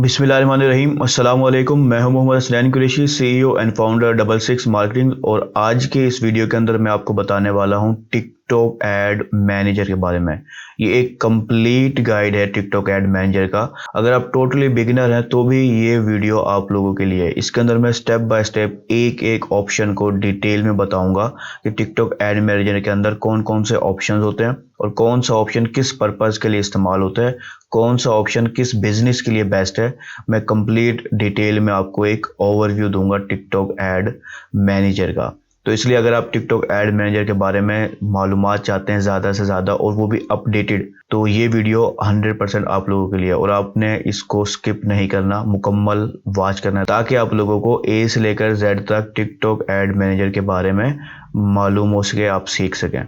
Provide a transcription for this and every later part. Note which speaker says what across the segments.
Speaker 1: बिस्मिल्लाहिर्रहमानिर्रहीम। अस्सलाम वालेकुम। मैं हूं Mohammad Aslan Qureshi, CEO and founder double six marketing. और आज के इस वीडियो के अंदर मैं आपको बताने वाला हूं टिकटॉक एड मैनेजर के बारे में। ये एक कंप्लीट गाइड है टिकटॉक एड मैनेजर का। अगर आप टोटली बिगिनर हैं तो भी ये वीडियो आप लोगों के लिए है। इसके अंदर मैं स्टेप बाय स्टेप एक एक ऑप्शन को डिटेल में बताऊंगा कि टिकटॉक एड मैनेजर के अंदर कौन कौन से ऑप्शन होते हैं और कौन सा ऑप्शन किस पर्पज़ के लिए इस्तेमाल होता है, कौन सा ऑप्शन किस बिजनेस के लिए बेस्ट है। मैं कंप्लीट डिटेल में आपको एक ओवरव्यू दूंगा टिकटॉक एड मैनेजर का। तो इसलिए अगर आप टिकटॉक एड मैनेजर के बारे में मालूमात चाहते हैं ज़्यादा से ज़्यादा और वो भी अपडेटेड, तो ये वीडियो 100% आप लोगों के लिए है और आपने इसको स्किप नहीं करना, मुकम्मल वॉच करना है ताकि आप लोगों को ए से लेकर जेड तक टिकटॉक एड मैनेजर के बारे में मालूम हो सके, आप सीख सकें।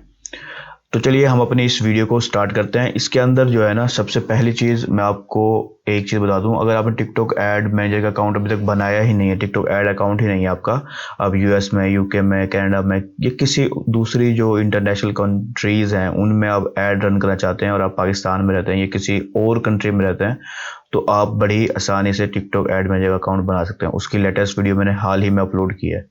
Speaker 1: तो चलिए हम अपनी इस वीडियो को स्टार्ट करते हैं। इसके अंदर जो है ना, सबसे पहली चीज़ मैं आपको एक चीज़ बता दूं, अगर आपने टिकटॉक एड मैनेजर का अकाउंट अभी तक बनाया ही नहीं है, टिकटॉक एड अकाउंट ही नहीं है आपका, आप यूएस में, यूके में, कनाडा में या किसी दूसरी जो इंटरनेशनल कंट्रीज़ हैं उनमें आप ऐड रन करना चाहते हैं और आप पाकिस्तान में रहते हैं या किसी और कंट्री में रहते हैं, तो आप बड़ी आसानी से टिकटॉक एड मैनेजर का अकाउंट बना सकते हैं। उसकी लेटेस्ट वीडियो मैंने हाल ही में अपलोड की है,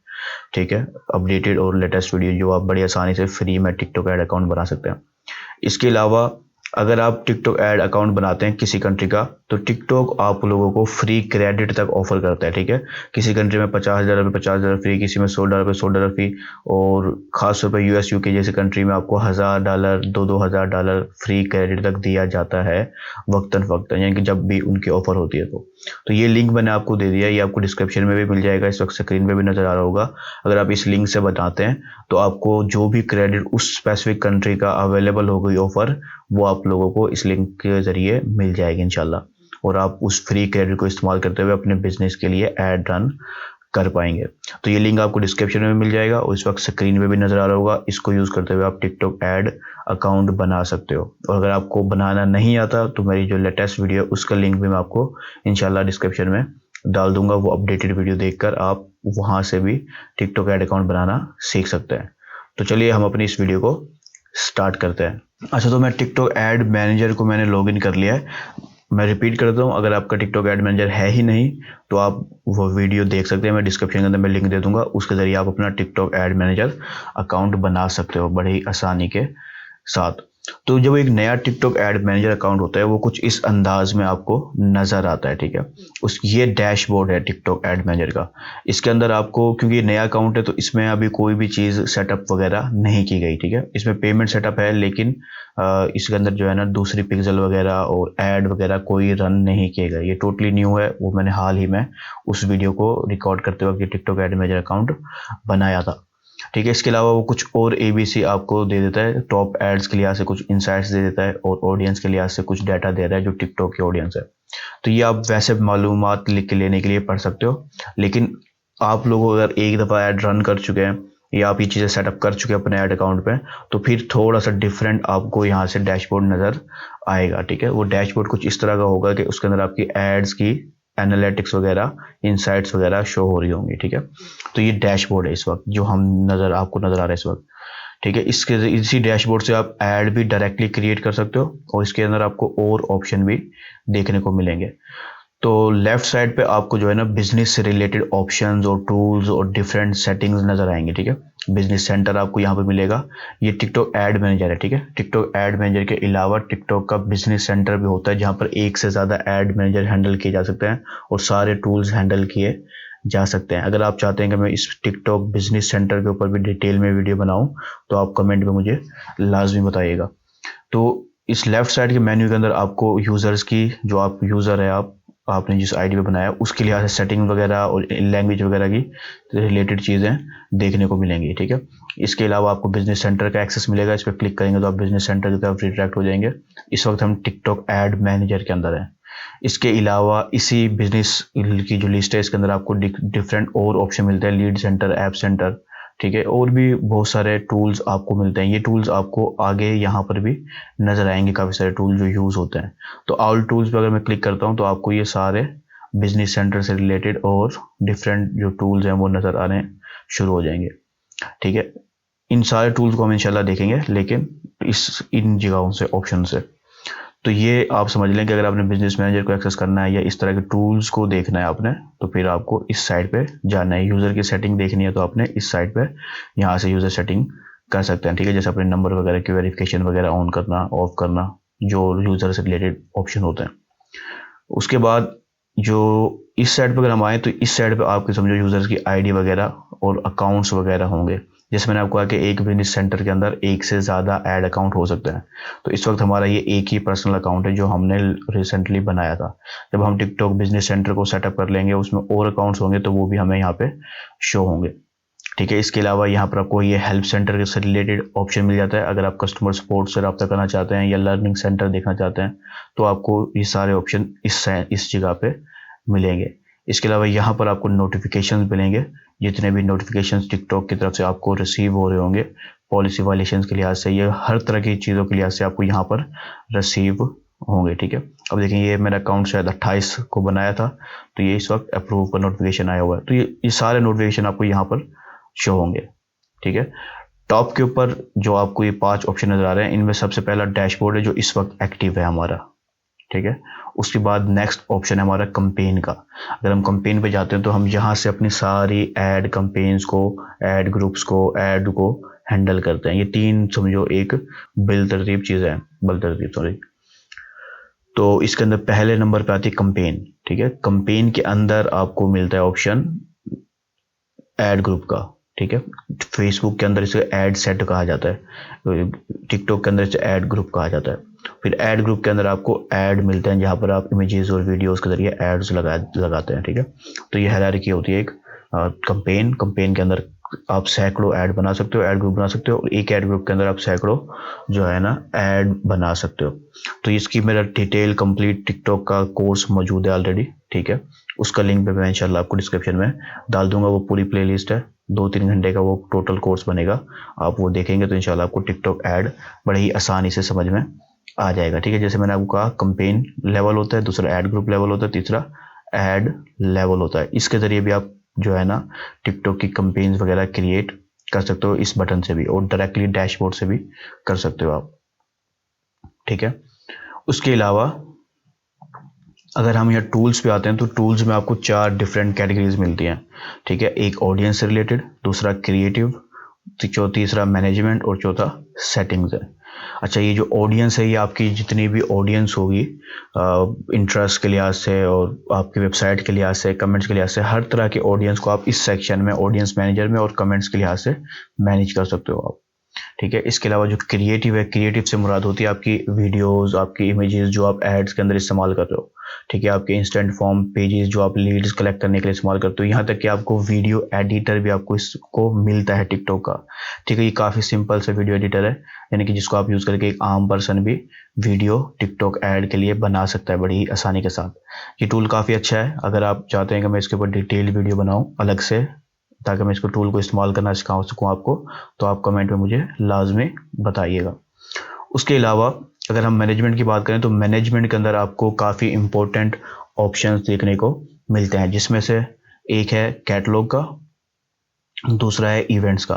Speaker 1: ठीक है, अपडेटेड और लेटेस्ट वीडियो जो आप बड़ी आसानी से फ्री में टिकटॉक एड अकाउंट बना सकते हैं। इसके अलावा अगर आप टिकटॉक ऐड अकाउंट बनाते हैं किसी कंट्री का, तो टिकटॉक आप लोगों को फ्री क्रेडिट तक ऑफर करता है, ठीक है। किसी कंट्री में 50,000 पे 50,000 फ्री, किसी में $100 पे $100 फ्री, और खास तौर पर यूएस यूके जैसे कंट्री में आपको $1,000 $2,000 फ्री क्रेडिट तक दिया जाता है वक्तन वक्तन, यानी कि जब भी उनकी ऑफर होती है। तो ये लिंक मैंने आपको दे दिया, ये आपको डिस्क्रिप्शन में भी मिल जाएगा, इस वक्त स्क्रीन पे भी नज़र आ रहा होगा। अगर आप इस लिंक से बताते हैं तो आपको जो भी क्रेडिट उस स्पेसिफिक कंट्री का अवेलेबल हो गई ऑफर, वो आप लोगों को इस लिंक के ज़रिए मिल जाएगी इंशाल्लाह, और आप उस फ्री क्रेडिट को इस्तेमाल करते हुए अपने बिजनेस के लिए ऐड रन कर पाएंगे। तो ये लिंक आपको डिस्क्रिप्शन में मिल जाएगा और इस वक्त स्क्रीन पे भी नज़र आ रहा होगा। इसको यूज़ करते हुए आप टिकटॉक ऐड अकाउंट बना सकते हो। और अगर आपको बनाना नहीं आता तो मेरी जो लेटेस्ट वीडियो उसका लिंक भी मैं आपको इंशाल्लाह डिस्क्रिप्शन में डाल दूंगा। वो अपडेटेड वीडियो देखकर आप वहाँ से भी टिकटॉक ऐड अकाउंट बनाना सीख सकते हैं। तो चलिए हम अपनी इस वीडियो को स्टार्ट करते हैं। अच्छा, तो मैं टिकटॉक ऐड मैनेजर को मैंने लॉगिन कर लिया है। मैं रिपीट करता हूँ, अगर आपका टिकटॉक ऐड मैनेजर है ही नहीं तो आप वो वीडियो देख सकते हैं, मैं डिस्क्रिप्शन के अंदर मैं लिंक दे दूंगा, उसके ज़रिए आप अपना टिकटॉक ऐड मैनेजर अकाउंट बना सकते हो बड़ी आसानी के साथ। तो जब एक नया टिकटॉक ऐड मैनेजर अकाउंट होता है वो कुछ इस अंदाज में आपको नज़र आता है, ठीक है। ये डैशबोर्ड है टिकटॉक ऐड मैनेजर का। इसके अंदर आपको, क्योंकि ये नया अकाउंट है तो इसमें अभी कोई भी चीज़ सेटअप वगैरह नहीं की गई, ठीक है। इसमें पेमेंट सेटअप है लेकिन इसके अंदर जो है ना दूसरी पिक्सल वगैरह और ऐड वगैरह कोई रन नहीं किए गए, ये टोटली न्यू है। वो मैंने हाल ही में उस वीडियो को रिकॉर्ड करते वक्त ये टिकटॉक ऐड मैनेजर अकाउंट बनाया था, ठीक है। इसके अलावा वो कुछ और ABC आपको दे देता है, टॉप एड्स के लिहाज से कुछ इंसाइट्स दे देता है और ऑडियंस के लिहाज से कुछ डाटा दे रहा है जो टिकटॉक की ऑडियंस है। तो ये आप वैसे मालूमात लिख के लेने के लिए पढ़ सकते हो, लेकिन आप लोग अगर एक दफ़ा ऐड रन कर चुके हैं या आप ये चीज़ें सेटअप कर चुके हैं अपने ऐड अकाउंट पे, तो फिर थोड़ा सा डिफरेंट आपको यहाँ से डैशबोर्ड नज़र आएगा, ठीक है। वो डैशबोर्ड कुछ इस तरह का होगा कि उसके अंदर आपकी एड्स की एनालिटिक्स वगैरह, इंसाइट्स वगैरह शो हो रही होंगी, ठीक है। तो ये डैशबोर्ड है इस वक्त जो आपको नज़र आ रहा है इस वक्त, ठीक है। इसी डैशबोर्ड से आप ऐड भी डायरेक्टली क्रिएट कर सकते हो और इसके अंदर आपको और ऑप्शन भी देखने को मिलेंगे। तो लेफ्ट साइड पे आपको जो है ना बिजनेस से रिलेटेड ऑप्शंस और टूल्स और डिफरेंट सेटिंग्स नज़र आएंगे, ठीक है। बिजनेस सेंटर आपको यहाँ पे मिलेगा। ये टिकटॉक ऐड मैनेजर है, ठीक है। टिकटॉक ऐड मैनेजर के अलावा टिकटॉक का बिजनेस सेंटर भी होता है जहाँ पर एक से ज़्यादा ऐड मैनेजर हैंडल किए जा सकते हैं और सारे टूल्स हैंडल किए जा सकते हैं। अगर आप चाहते हैं कि मैं इस टिकटॉक बिजनेस सेंटर के ऊपर भी डिटेल में वीडियो बनाऊं तो आप कमेंट में मुझे लाजमी बताइएगा। तो इस लेफ्ट साइड के मेन्यू के अंदर आपको यूज़र्स की, जो आप यूज़र है, आपने जिस आईडी पे बनाया उसके लिहाज से सेटिंग वगैरह और लैंग्वेज वगैरह की रिलेटेड चीज़ें देखने को मिलेंगी, ठीक है। इसके अलावा आपको बिजनेस सेंटर का एक्सेस मिलेगा, इस पर क्लिक करेंगे तो आप बिजनेस सेंटर की तरफ रिडायरेक्ट हो जाएंगे। इस वक्त हम टिकटॉक ऐड मैनेजर के अंदर हैं। इसके अलावा इसी बिजनेस की जो लिस्ट है इसके अंदर आपको डिफरेंट और ऑप्शन मिलते हैं, लीड सेंटर, ऐप सेंटर, ठीक है, और भी बहुत सारे टूल्स आपको मिलते हैं। ये टूल्स आपको आगे यहाँ पर भी नज़र आएंगे, काफ़ी सारे टूल जो यूज़ होते हैं। तो ऑल टूल्स पर अगर मैं क्लिक करता हूँ तो आपको ये सारे बिजनेस सेंटर से रिलेटेड और डिफरेंट जो टूल्स हैं वो नज़र आने शुरू हो जाएंगे, ठीक है। इन सारे टूल्स को हम इंशाल्लाह देखेंगे लेकिन इन जगहों से, ऑप्शन से। तो ये आप समझ लें कि अगर आपने बिजनेस मैनेजर को एक्सेस करना है या इस तरह के टूल्स को देखना है आपने, तो फिर आपको इस साइड पे जाना है। यूज़र की सेटिंग देखनी है तो आपने इस साइड पे यहाँ से यूज़र सेटिंग कर सकते हैं, ठीक है। जैसे अपने नंबर वगैरह की वेरिफिकेशन वगैरह ऑन करना, ऑफ करना, जो यूज़र से रिलेटेड ऑप्शन होते हैं। उसके बाद जो इस साइड पर अगर हम आए तो इस साइड पे आपके समझो यूज़र्स की आईडी वगैरह और अकाउंट्स वगैरह होंगे। जैसे मैंने आपको कहा कि एक बिजनेस सेंटर के अंदर एक से ज़्यादा ऐड अकाउंट हो सकते हैं। तो इस वक्त हमारा ये एक ही पर्सनल अकाउंट है जो हमने रिसेंटली बनाया था। जब हम टिकटॉक बिजनेस सेंटर को सेटअप कर लेंगे, उसमें और अकाउंट्स होंगे तो वो भी हमें यहाँ पे शो होंगे, ठीक है। इसके अलावा यहाँ पर आपको ये हेल्प सेंटर से रिलेटेड ऑप्शन मिल जाता है। अगर आप कस्टमर सपोर्ट से रब्ता करना चाहते हैं या लर्निंग सेंटर देखना चाहते हैं तो आपको ये सारे ऑप्शन इस जगह पे मिलेंगे। इसके अलावा यहाँ पर आपको नोटिफिकेशंस मिलेंगे, जितने भी नोटिफिकेशंस टिकटॉक की तरफ से आपको रिसीव हो रहे होंगे पॉलिसी वायलेशंस के लिहाज से, ये हर तरह की चीज़ों के लिहाज से आपको यहाँ पर रिसीव होंगे, ठीक है। अब देखें ये मेरा अकाउंट शायद 28 को बनाया था, तो ये इस वक्त अप्रूव का नोटिफिकेशन आया हुआ है। तो ये सारे नोटिफिकेशन आपको यहाँ पर शो होंगे, ठीक है। टॉप के ऊपर जो आपको ये 5 ऑप्शन नजर आ रहे हैं, इनमें सबसे पहला डैशबोर्ड है जो इस वक्त एक्टिव है हमारा, ठीक है। उसके बाद नेक्स्ट ऑप्शन है हमारा कंपेन का। अगर हम कंपेन पे जाते हैं तो हम यहाँ से अपनी सारी ऐड कंपेन्स को, ऐड ग्रुप्स को, ऐड को हैंडल करते हैं। ये 3 समझो एक बिलतरतीब चीज़ें हैं, बिलतरतीब सॉरी। तो इसके अंदर पहले नंबर पे आती है कंपेन, ठीक है। कंपेन के अंदर आपको मिलता है ऑप्शन ऐड ग्रुप का, ठीक है। फेसबुक के अंदर इसे ऐड सेट कहा जाता है, टिकटॉक के अंदर इसे ऐड ग्रुप कहा जाता है। फिर ऐड ग्रुप के अंदर आपको ऐड मिलते हैं जहां पर आप इमेजेस और वीडियोस के जरिए एड्स लगाते हैं, ठीक है। तो ये हायरार्की होती है एक कंपेन के अंदर आप सैकड़ों ऐड बना सकते हो, ऐड ग्रुप बना सकते हो, और एक ऐड ग्रुप के अंदर आप सैकड़ों जो है ना ऐड बना सकते हो। तो इसकी मेरा डिटेल कंप्लीट टिकटॉक का कोर्स मौजूद है ऑलरेडी, ठीक है। उसका लिंक मैं इंशाल्लाह आपको डिस्क्रिप्शन में डाल दूंगा। वो पूरी प्लेलिस्ट है, 2-3 घंटे का वो टोटल कोर्स बनेगा। आप वो देखेंगे तो इंशाल्लाह आपको टिकटॉक ऐड बड़े ही आसानी से समझ में आ जाएगा, ठीक है। जैसे मैंने आपको कहा कंपेन लेवल होता है, दूसरा ऐड ग्रुप लेवल होता है, तीसरा ऐड लेवल होता है। इसके जरिए भी आप जो है ना टिकटॉक की कंपेन्स वगैरह क्रिएट कर सकते हो इस बटन से भी, और डायरेक्टली डैशबोर्ड से भी कर सकते हो आप, ठीक है। उसके अलावा अगर हम यहाँ टूल्स पे आते हैं तो टूल्स में आपको 4 डिफरेंट कैटेगरीज मिलती हैं, ठीक है। एक ऑडियंस से रिलेटेड, दूसरा क्रिएटिव, तीसरा मैनेजमेंट, और चौथा सेटिंग्स है। अच्छा, ये जो ऑडियंस है ये आपकी जितनी भी ऑडियंस होगी इंटरेस्ट के लिहाज से और आपकी वेबसाइट के लिहाज से, कमेंट्स के लिहाज से, हर तरह के ऑडियंस को आप इस सेक्शन में ऑडियंस मैनेजर में और कमेंट्स के लिहाज से मैनेज कर सकते हो आप, ठीक है। इसके अलावा जो क्रिएटिव है, क्रिएटिव से मुराद होती है आपकी वीडियोस, आपकी इमेजेस जो आप एड्स के अंदर इस्तेमाल कर रहे हो, ठीक है। आपके इंस्टेंट फॉर्म पेजेस जो आप लीड्स कलेक्ट करने के लिए इस्तेमाल करते हो, यहाँ तक कि आपको वीडियो एडिटर भी आपको इसको मिलता है टिकटॉक का, ठीक है। ये काफ़ी सिंपल सा वीडियो एडिटर है, यानी कि जिसको आप यूज़ करके एक आम पर्सन भी वीडियो टिकटॉक ऐड के लिए बना सकता है बड़ी ही आसानी के साथ। ये टूल काफ़ी अच्छा है। अगर आप चाहते हैं कि मैं इसके ऊपर डिटेल वीडियो बनाऊँ अलग से ताकि मैं इसको टूल को इस्तेमाल करना सिखा सकूँ आपको, तो आप कमेंट में मुझे लाजमी बताइएगा। उसके अलावा अगर हम मैनेजमेंट की बात करें तो मैनेजमेंट के अंदर आपको काफ़ी इंपॉर्टेंट ऑप्शंस देखने को मिलते हैं, जिसमें से एक है कैटलॉग का, दूसरा है इवेंट्स का।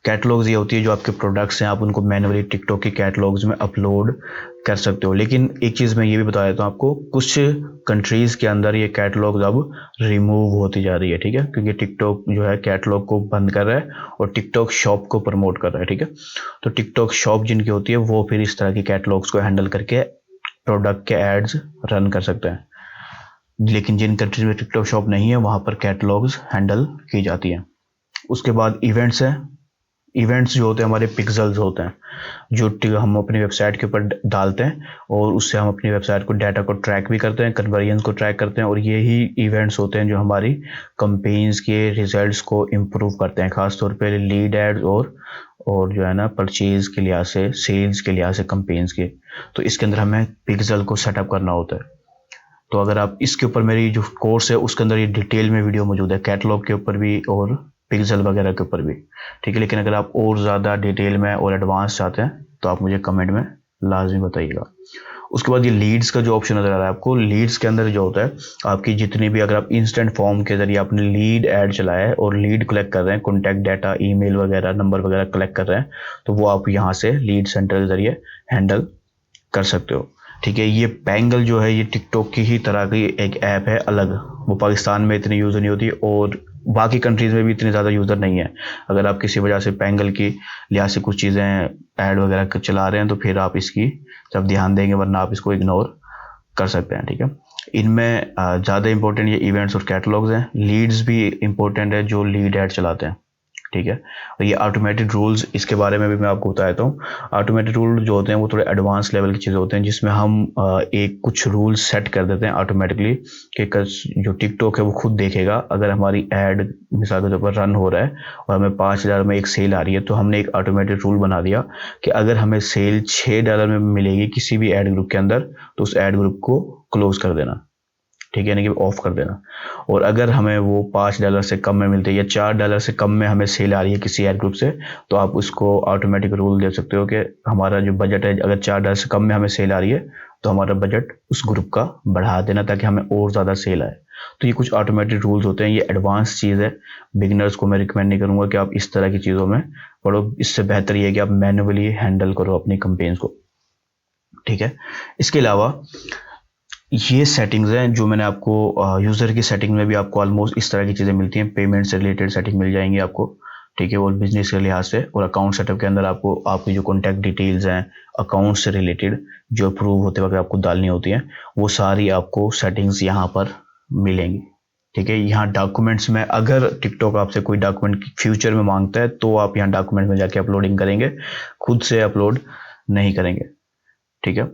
Speaker 1: कैटलॉग्स ये होती है जो आपके प्रोडक्ट्स हैं, आप उनको मैन्युअली टिकटॉक के कैटलॉग्स में अपलोड कर सकते हो। लेकिन एक चीज़ मैं ये भी बता देता हूँ आपको, कुछ कंट्रीज़ के अंदर ये कैटलॉग्स अब रिमूव होती जा रही है, ठीक है, क्योंकि टिकटॉक जो है कैटलॉग को बंद कर रहा है और टिकटॉक शॉप को प्रमोट कर रहा है, ठीक है। तो टिकटॉक शॉप जिनकी होती है वो फिर इस तरह की कैटलॉग्स को हैंडल करके प्रोडक्ट के एड्स रन कर सकते हैं। लेकिन जिन कंट्रीज में टिकटॉक शॉप नहीं है वहाँ पर कैटलॉग्स हैंडल की जाती हैं। उसके बाद इवेंट्स हैं। इवेंट्स जो होते हैं हमारे पिक्सेल्स होते हैं जो हम अपनी वेबसाइट के ऊपर डालते हैं, और उससे हम अपनी वेबसाइट को डाटा को ट्रैक भी करते हैं, कन्वर्जन को ट्रैक करते हैं, और यही इवेंट्स होते हैं जो हमारी कंपेन्स के रिजल्ट्स को इम्प्रूव करते हैं, खासतौर पे लीड एड्स और जो है ना परचेज के लिहाज से, सेल्स के लिहाज से कंपेन्स के। तो इसके अंदर हमें पिक्सल को सेटअप करना होता है। तो अगर आप इसके ऊपर मेरी जो कोर्स है उसके अंदर ये डिटेल में वीडियो मौजूद है, कैटलॉग के ऊपर भी और पिक्सल वगैरह के ऊपर भी, ठीक है। लेकिन अगर आप और ज़्यादा डिटेल में और एडवांस चाहते हैं तो आप मुझे कमेंट में लाजमी बताइएगा। उसके बाद ये लीड्स का जो ऑप्शन नज़र आ रहा है आपको, लीड्स के अंदर जो होता है आपकी जितनी भी, अगर आप इंस्टेंट फॉर्म के जरिए आपने लीड ऐड चलाया है और लीड कलेक्ट कर रहे हैं, कॉन्टैक्ट डाटा, ईमेल वगैरह, नंबर वगैरह कलेक्ट कर रहे हैं, तो वो आप यहाँ से लीड सेंटर के जरिए हैंडल कर सकते हो। ठीक है। ये पेंगल जो है ये टिकटॉक की ही तरह की एक ऐप है अलग, वो पाकिस्तान में इतनी यूज़र नहीं होती और बाकी कंट्रीज़ में भी इतने ज़्यादा यूज़र नहीं है। अगर आप किसी वजह से पेंगल की लिहाज से कुछ चीज़ें ऐड वगैरह चला रहे हैं तो फिर आप इसकी जब ध्यान देंगे, वरना आप इसको इग्नोर कर सकते हैं। ठीक है। इनमें ज़्यादा इंपॉर्टेंट ये इवेंट्स और कैटलॉग्स हैं। लीड्स भी इंपॉर्टेंट है, जो लीड ऐड चलाते हैं। ठीक है। और ये ऑटोमेटेड रूल्स, इसके बारे में भी मैं आपको बता देता हूँ। ऑटोमेटेड रूल जो होते हैं वो थोड़े एडवांस लेवल की चीज़ें होते हैं, जिसमें हम एक कुछ रूल्स सेट कर देते हैं ऑटोमेटिकली कि जो टिकटॉक है वो खुद देखेगा। अगर हमारी ऐड मिसाल के तौर पर रन हो रहा है और हमें $5,000 में एक सेल आ रही है, तो हमने एक ऑटोमेटेड रूल बना दिया कि अगर हमें सेल $6 में मिलेगी किसी भी ऐड ग्रुप के अंदर, तो उस ऐड ग्रुप को क्लोज कर देना। ठीक है, यानी कि ऑफ कर देना। और अगर हमें वो $5 से कम में मिलते हैं या $4 से कम में हमें सेल आ रही है किसी एड ग्रुप से, तो आप उसको ऑटोमेटिक रूल दे सकते हो कि हमारा जो बजट है, अगर $4 से कम में हमें सेल आ रही है तो हमारा बजट उस ग्रुप का बढ़ा देना ताकि हमें और ज़्यादा सेल आए। तो ये कुछ ऑटोमेटेड रूल्स होते हैं, ये एडवांस चीज़ है। बिगिनर्स को मैं रिकमेंड नहीं करूँगा कि आप इस तरह की चीज़ों में पढ़ो। इससे बेहतर ये है कि आप मैन्युअली हैंडल करो अपनी कंपेन्स को। ठीक है। इसके अलावा ये सेटिंग्स हैं जो मैंने आपको यूज़र की सेटिंग में भी आपको ऑलमोस्ट इस तरह की चीज़ें मिलती हैं। पेमेंट से रिलेटेड सेटिंग मिल जाएंगी आपको। ठीक है। और बिजनेस के लिहाज से और अकाउंट सेटअप के अंदर आपको आपकी जो कॉन्टैक्ट डिटेल्स हैं अकाउंट से रिलेटेड जो अप्रूव होते वक्त आपको डालनी होती हैं, वो सारी आपको सेटिंग्स यहाँ पर मिलेंगी। ठीक है। यहाँ डॉक्यूमेंट्स में अगर टिकटॉक आपसे कोई डॉक्यूमेंट फ्यूचर में मांगता है तो आप यहाँ डॉक्यूमेंट में जाके अपलोडिंग करेंगे, खुद से अपलोड नहीं करेंगे। ठीक है।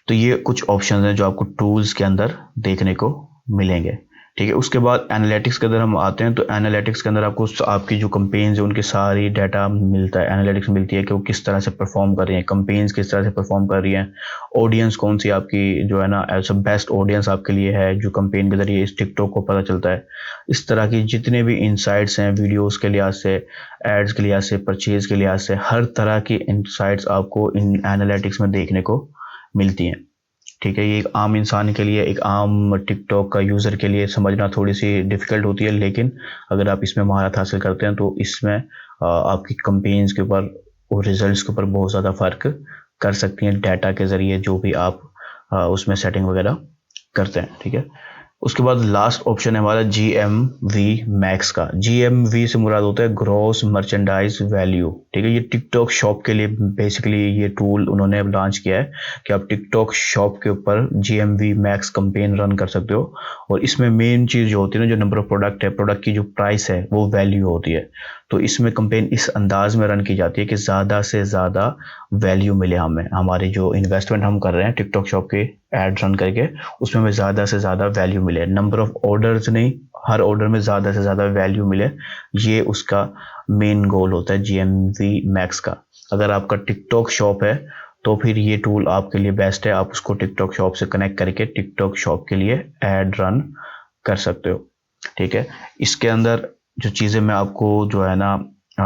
Speaker 1: तो ये कुछ ऑप्शंस हैं जो आपको टूल्स के अंदर देखने को मिलेंगे। ठीक है। उसके बाद एनालिटिक्स के अंदर हम आते हैं, तो एनालिटिक्स के अंदर आपको आपकी जो कंपेन्स है उनकी सारी डाटा मिलता है। एनालिटिक्स मिलती है कि वो किस तरह से परफॉर्म कर रही हैं, कंपेन्स किस तरह से परफॉर्म कर रही हैं, ऑडियंस कौन सी आपकी जो है ना ऐसा बेस्ट ऑडियंस आपके लिए है जो कंपेन के जरिए इस टिकटॉक को पता चलता है। इस तरह की जितने भी इंसाइट्स हैं वीडियोज़ के लिहाज से, एड्स के लिहाज से, परचेज के लिहाज से, हर तरह की इंसाइट्स आपको इन एनालिटिक्स में देखने को मिलती हैं। ठीक है। ये एक आम इंसान के लिए, एक आम टिकटॉक का यूज़र के लिए समझना थोड़ी सी डिफ़िकल्ट होती है, लेकिन अगर आप इसमें महारत हासिल करते हैं तो इसमें आपकी कंपेन्स के ऊपर और रिजल्ट्स के ऊपर बहुत ज़्यादा फ़र्क कर सकती हैं डाटा के ज़रिए जो भी आप उसमें सेटिंग वगैरह करते हैं। ठीक है। उसके बाद लास्ट ऑप्शन है हमारा GMV मैक्स का। GMV से मुराद होता है ग्रॉस मर्चेंडाइज वैल्यू। ठीक है। ये टिकटॉक शॉप के लिए बेसिकली ये टूल उन्होंने लॉन्च किया है कि आप टिकटॉक शॉप के ऊपर GMV मैक्स कंपेन रन कर सकते हो। और इसमें मेन चीज़ जो होती है ना, जो नंबर ऑफ प्रोडक्ट है, प्रोडक्ट की जो प्राइस है वो वैल्यू होती है। तो इसमें कंपेन इस अंदाज में रन की जाती है कि ज़्यादा से ज़्यादा वैल्यू मिले हमें, हमारी जो इन्वेस्टमेंट हम कर रहे हैं टिकटॉक शॉप के ऐड रन करके, उसमें हमें ज़्यादा से ज़्यादा वैल्यू मिले। नंबर ऑफ ऑर्डर्स नहीं, हर ऑर्डर में ज़्यादा से ज़्यादा वैल्यू मिले, ये उसका मेन गोल होता है GMV मैक्स का। अगर आपका टिकटॉक शॉप है तो फिर ये टूल आपके लिए बेस्ट है। आप उसको टिकटॉक शॉप से कनेक्ट करके टिकटॉक शॉप के लिए ऐड रन कर सकते हो। ठीक है। इसके अंदर जो चीज़ें मैं आपको जो है ना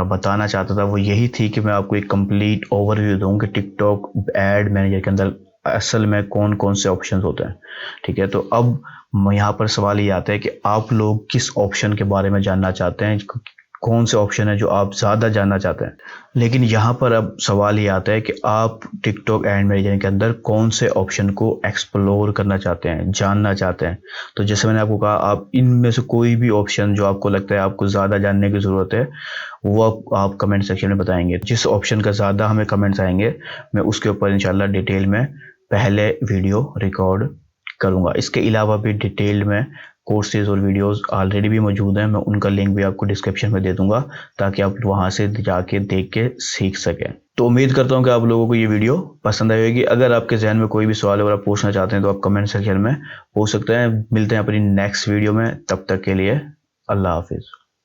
Speaker 1: बताना चाहता था वो यही थी कि मैं आपको एक कंप्लीट ओवरव्यू दूं कि टिकटॉक एड मैनेजर के अंदर असल में कौन कौन से ऑप्शंस होते हैं। ठीक है। तो अब यहाँ पर सवाल ये आता है कि आप लोग किस ऑप्शन के बारे में जानना चाहते हैं, कौन से ऑप्शन है जो आप ज़्यादा जानना चाहते हैं। लेकिन यहाँ पर अब सवाल ये आता है कि आप टिकटॉक एड मैनेजर के अंदर कौन से ऑप्शन को एक्सप्लोर करना चाहते हैं, जानना चाहते हैं। तो जैसे मैंने आपको कहा, आप इनमें से कोई भी ऑप्शन जो आपको लगता है आपको ज़्यादा जानने की ज़रूरत है वो आप कमेंट सेक्शन में बताएंगे। जिस ऑप्शन का ज़्यादा हमें कमेंट्स आएंगे मैं उसके ऊपर इंशाल्लाह डिटेल में पहले वीडियो रिकॉर्ड करूँगा। इसके अलावा भी डिटेल में कोर्सेज और वीडियोस ऑलरेडी भी मौजूद हैं, मैं उनका लिंक भी आपको डिस्क्रिप्शन में दे दूंगा ताकि आप वहां से जाके देख के सीख सकें। तो उम्मीद करता हूं कि आप लोगों को ये वीडियो पसंद आई होगी। अगर आपके जहन में कोई भी सवाल वगैरह पूछना चाहते हैं तो आप कमेंट सेक्शन में पूछ सकते हैं। मिलते हैं अपनी नेक्स्ट वीडियो में, तब तक के लिए अल्लाह हाफिज़।